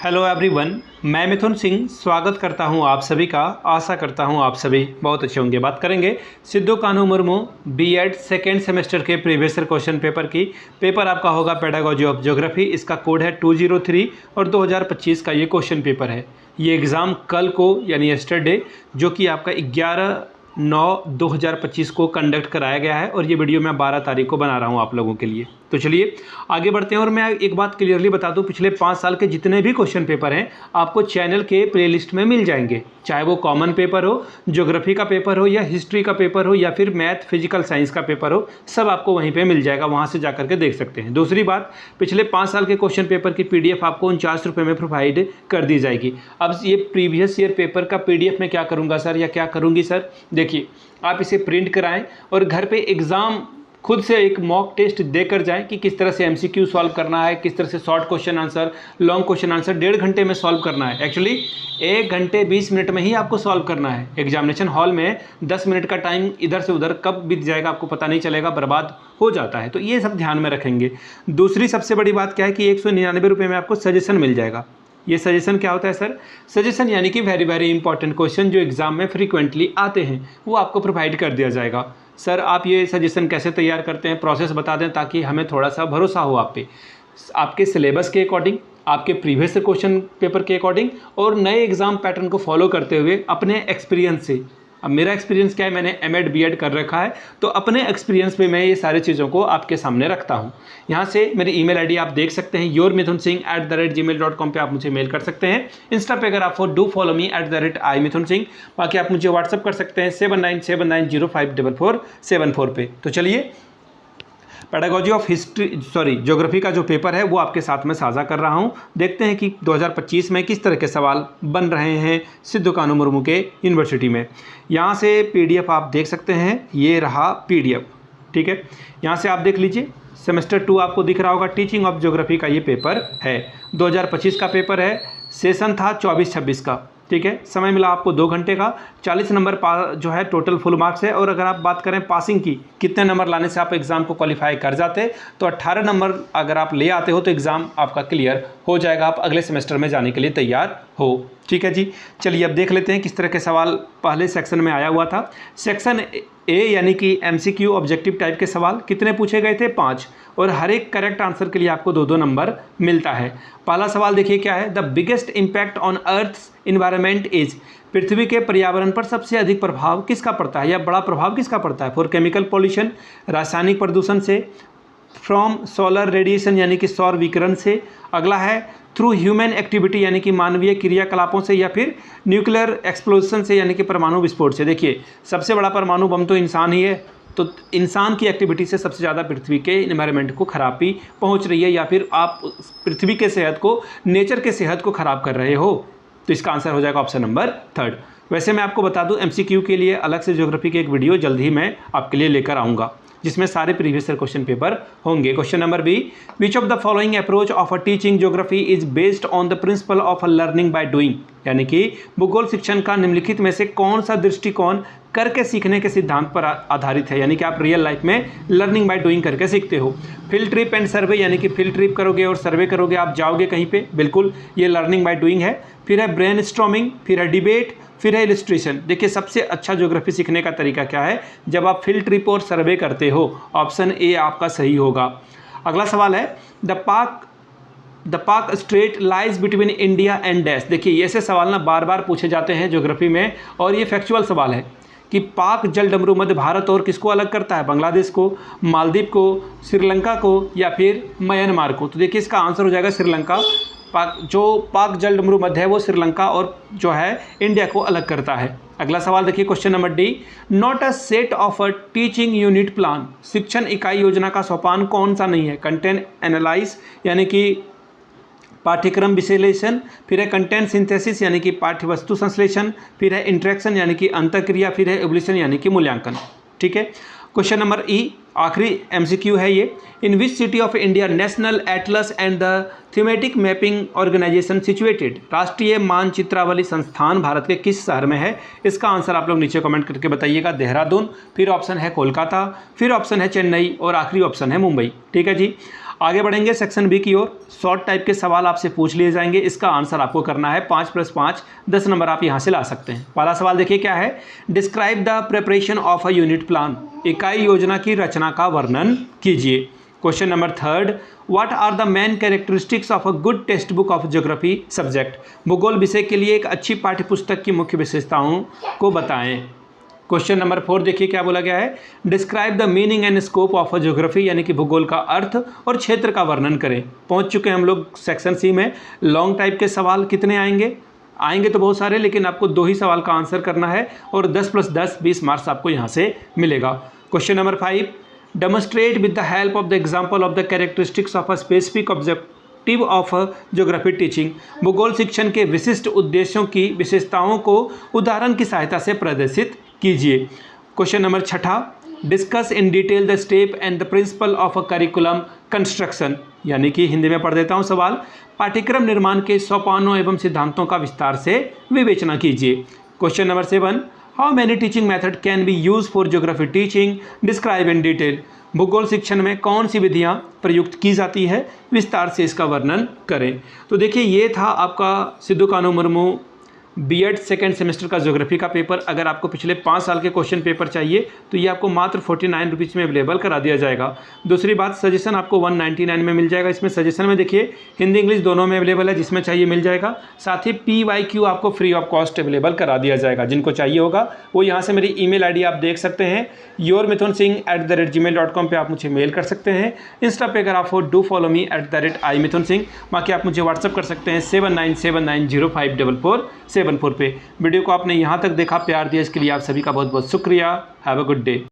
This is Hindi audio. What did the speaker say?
हेलो एवरीवन, मैं मिथुन सिंह स्वागत करता हूं आप सभी का। आशा करता हूं आप सभी बहुत अच्छे होंगे। बात करेंगे Sidhu Kanhu Murmu BEd second semester के प्रीवियस ईयर क्वेश्चन पेपर की। पेपर आपका होगा पेडागोजी ऑफ ज्योग्राफी। इसका कोड है 203 और 2025 का ये क्वेश्चन पेपर है। ये एग्ज़ाम कल को यानी यस्टरडे जो कि आपका 11/9/2025 को कंडक्ट कराया गया है और ये वीडियो मैं 12 तारीख को बना रहा हूँ आप लोगों के लिए। तो चलिए आगे बढ़ते हैं और मैं एक बात क्लियरली बता दूं, पिछले 5 साल के जितने भी क्वेश्चन पेपर हैं आपको चैनल के प्लेलिस्ट में मिल जाएंगे, चाहे वो कॉमन पेपर हो, ज्योग्राफी का पेपर हो या हिस्ट्री का पेपर हो या फिर मैथ फिजिकल साइंस का पेपर हो, सब आपको वहीं पे मिल जाएगा, वहाँ से जा करके देख सकते हैं। दूसरी बात, पिछले 5 साल के क्वेश्चन पेपर की PDF आपको 49 रुपये में प्रोवाइड कर दी जाएगी। अब ये प्रीवियस ईयर पेपर का PDF में क्या करूँगा सर या क्या करूँगी सर, देखिए आप इसे प्रिंट कराएँ और घर पर एग्ज़ाम खुद से एक मॉक टेस्ट देकर जाएं कि किस तरह से MCQ सॉल्व करना है, किस तरह से short question answer, long question answer 1.5 घंटे में सॉल्व करना है। एक्चुअली 1 घंटे 20 मिनट में ही आपको सॉल्व करना है। एग्जामिनेशन हॉल में 10 मिनट का टाइम इधर से उधर कब बीत जाएगा आपको पता नहीं चलेगा, बर्बाद हो जाता है। तो ये सब ध्यान में रखेंगे। दूसरी सबसे बड़ी बात क्या है कि 199 रुपये में आपको सजेशन मिल जाएगा। ये सजेशन क्या होता है सर? सजेशन यानी कि वेरी इंपॉर्टेंट क्वेश्चन जो एग्जाम में फ्रीक्वेंटली आते हैं वो आपको प्रोवाइड कर दिया जाएगा। सर आप ये सजेशन कैसे तैयार करते हैं, प्रोसेस बता दें ताकि हमें थोड़ा सा भरोसा हो आप पे। आपके सिलेबस के अकॉर्डिंग, आपके प्रीवियस क्वेश्चन पेपर के अकॉर्डिंग और नए एग्ज़ाम पैटर्न को फॉलो करते हुए अपने एक्सपीरियंस से। अब मेरा एक्सपीरियंस क्या है, मैंने MAd BEd कर रखा है तो अपने एक्सपीरियंस पे मैं ये सारी चीज़ों को आपके सामने रखता हूँ। यहाँ से मेरी ईमेल ID आप देख सकते हैं yourmithunsingh@gmail.com पे आप मुझे मेल कर सकते हैं। इंस्टा पे अगर आप डू फॉलो मी @imithunsingh। बाकी आप मुझे व्हाट्सअप कर सकते हैं 7979054474 पे। तो चलिए पेडागोजी ऑफ ज्योग्राफी का जो पेपर है वो आपके साथ में साझा कर रहा हूँ। देखते हैं कि 2025 में किस तरह के सवाल बन रहे हैं सिद्धू कान्हू मुर्मू के यूनिवर्सिटी में। यहाँ से PDF आप देख सकते हैं, ये रहा PDF, ठीक है। यहाँ से आप देख लीजिए सेमेस्टर 2 आपको दिख रहा होगा। टीचिंग ऑफ ज्योग्राफी का ये पेपर है, 2025 का पेपर है। सेशन था 24-26 का, ठीक है। समय मिला आपको 2 घंटे का। 40 नंबर जो है टोटल फुल मार्क्स है। और अगर आप बात करें पासिंग की, कितने नंबर लाने से आप एग्ज़ाम को क्वालिफाई कर जाते, तो 18 नंबर अगर आप ले आते हो तो एग्ज़ाम आपका क्लियर हो जाएगा, आप अगले सेमेस्टर में जाने के लिए तैयार हो, ठीक है जी। चलिए अब देख लेते हैं किस तरह के सवाल पहले सेक्शन में आया हुआ था। सेक्शन A यानी कि MCQ ऑब्जेक्टिव टाइप के सवाल कितने पूछे गए थे? 5, और हर एक करेक्ट आंसर के लिए आपको 2-2 नंबर मिलता है। पहला सवाल देखिए क्या है, the biggest impact on earth's environment is, पृथ्वी के पर्यावरण पर सबसे अधिक प्रभाव किसका पड़ता है या बड़ा प्रभाव किसका पड़ता है? फॉर केमिकल पॉल्यूशन, रासायनिक प्रदूषण से, फ्रॉम सोलर रेडिएशन यानी कि सौर विकिरण से, अगला है थ्रू ह्यूमन एक्टिविटी यानी कि मानवीय क्रियाकलापों से, या फिर न्यूक्लियर एक्सप्लोजन से यानी कि परमाणु विस्फोट से। देखिए सबसे बड़ा परमाणु बम तो इंसान ही है, तो इंसान की एक्टिविटी से सबसे ज़्यादा पृथ्वी के इन्वायरमेंट को खराबी पहुंच रही है, या फिर आप पृथ्वी के सेहत को, नेचर के सेहत को ख़राब कर रहे हो। तो इसका आंसर हो जाएगा ऑप्शन नंबर 3। वैसे मैं आपको बता दूं MCQ के लिए अलग से ज्योग्राफी की एक वीडियो जल्द ही मैं आपके लिए लेकर आऊँगा जिसमें सारे प्रीवियस ईयर क्वेश्चन पेपर होंगे। Question number B, which of the following approach of a teaching geography is based on the principle of learning by doing, यानी कि भूगोल शिक्षण का निम्नलिखित में से कौन सा दृष्टिकोण करके सीखने के सिद्धांत पर आधारित है, यानी कि आप रियल लाइफ में लर्निंग बाय डूइंग करके सीखते हो। फील्ड ट्रिप एंड सर्वे, यानी कि फील्ड ट्रिप करोगे और सर्वे करोगे, आप जाओगे कहीं पे, बिल्कुल ये लर्निंग बाय डूइंग है। फिर है ब्रेन स्टॉर्मिंग, फिर है डिबेट, फिर है इलस्ट्रेशन। देखिए सबसे अच्छा ज्योग्राफी सीखने का तरीका क्या है, जब आप फील्ड ट्रिप और सर्वे करते हो। ऑप्शन A आपका सही होगा। अगला सवाल है द पाक straight lies between India and dash. देखिए ऐसे सवाल ना बार बार पूछे जाते हैं ज्योग्राफी में और ये फैक्चुअल सवाल है कि पाक जलडमरू मध्य भारत और किसको अलग करता है, बांग्लादेश को, मालदीव को, श्रीलंका को या फिर म्यांमार को। तो देखिए इसका आंसर हो जाएगा श्रीलंका। पाक जलडमरू मध्य है वो श्रीलंका और जो है इंडिया को अलग करता है। अगला सवाल देखिए question number D, not a set of a teaching unit plan, शिक्षण इकाई योजना का सोपान कौन सा नहीं है? कंटेंट एनालाइज यानी कि पाठ्यक्रम विश्लेषण, फिर है कंटेंट सिंथेसिस यानी कि पाठ्य वस्तु संश्लेषण, फिर है इंटरेक्शन यानी कि अंतःक्रिया, फिर है एवोल्यूशन यानी कि मूल्यांकन, ठीक है। क्वेश्चन नंबर E आखिरी MCQ है ये, in which city of India national atlas and the thematic mapping organisation situated, राष्ट्रीय मानचित्रावली संस्थान भारत के किस शहर में है? इसका आंसर आप लोग नीचे कमेंट करके बताइएगा। देहरादून, फिर ऑप्शन है कोलकाता, फिर ऑप्शन है चेन्नई और आखिरी ऑप्शन है मुंबई, ठीक है जी। आगे बढ़ेंगे सेक्शन बी की ओर। शॉर्ट टाइप के सवाल आपसे पूछ लिए जाएंगे, इसका आंसर आपको करना है। 5 + 5 10 नंबर आप यहाँ से ला सकते हैं। पहला सवाल देखिए क्या है, describe the preparation of a unit plan, इकाई योजना की रचना का वर्णन कीजिए। Question number 3, what are the main characteristics of a good textbook of geography subject, भूगोल विषय के लिए एक अच्छी पाठ्यपुस्तक की मुख्य विशेषताओं को बताएं। क्वेश्चन नंबर 4 देखिए क्या बोला गया है, describe the meaning and scope of a geography, यानी कि भूगोल का अर्थ और क्षेत्र का वर्णन करें। पहुंच चुके हैं हम लोग सेक्शन सी में। लॉन्ग टाइप के सवाल कितने आएंगे तो बहुत सारे, लेकिन आपको 2 ही सवाल का आंसर करना है और 10 + 10 20 मार्क्स आपको यहाँ से मिलेगा। Question number 5, demonstrate with the help of the example of the characteristics of a specific objective of geography teaching, भूगोल शिक्षण के विशिष्ट उद्देश्यों की विशेषताओं को उदाहरण की सहायता से प्रदर्शित कीजिए। Question number 6, discuss in detail the step and the principle of a curriculum construction, यानी कि हिंदी में पढ़ देता हूँ सवाल, पाठ्यक्रम निर्माण के सोपानों एवं सिद्धांतों का विस्तार से विवेचना कीजिए। Question number 7, how many teaching method can be use for geography teaching, describe in detail, भूगोल शिक्षण में कौन सी विधियां प्रयुक्त की जाती है, विस्तार से इसका वर्णन करें। तो देखिए ये था आपका Sidhu Kanhu Murmu BEd second semester का ज्योग्राफी का पेपर। अगर आपको पिछले 5 साल के क्वेश्चन पेपर चाहिए तो ये आपको मात्र 49 रुपीज़ में अवेलेबल करा दिया जाएगा। दूसरी बात, सजेशन आपको 199 में मिल जाएगा। इसमें सजेशन में देखिए हिंदी इंग्लिश दोनों में अवेलेबल है, जिसमें चाहिए मिल जाएगा। साथ ही PYQ आपको फ्री ऑफ कॉस्ट अवेलेबल करा दिया जाएगा। जिनको चाहिए होगा वो यहाँ से मेरी email ID आप देख सकते हैं, yourmithunsingh@gmail.com पे आप मुझे मेल कर सकते हैं। इंस्टा पे अगर आप हो डू फॉलो मी @imithunsingh, बाकी आप मुझे व्हाट्सअप कर सकते हैं 7979054474 पे। वीडियो को आपने यहाँ तक देखा, प्यार दिया, इसके लिए आप सभी का बहुत बहुत शुक्रिया। Have a good day.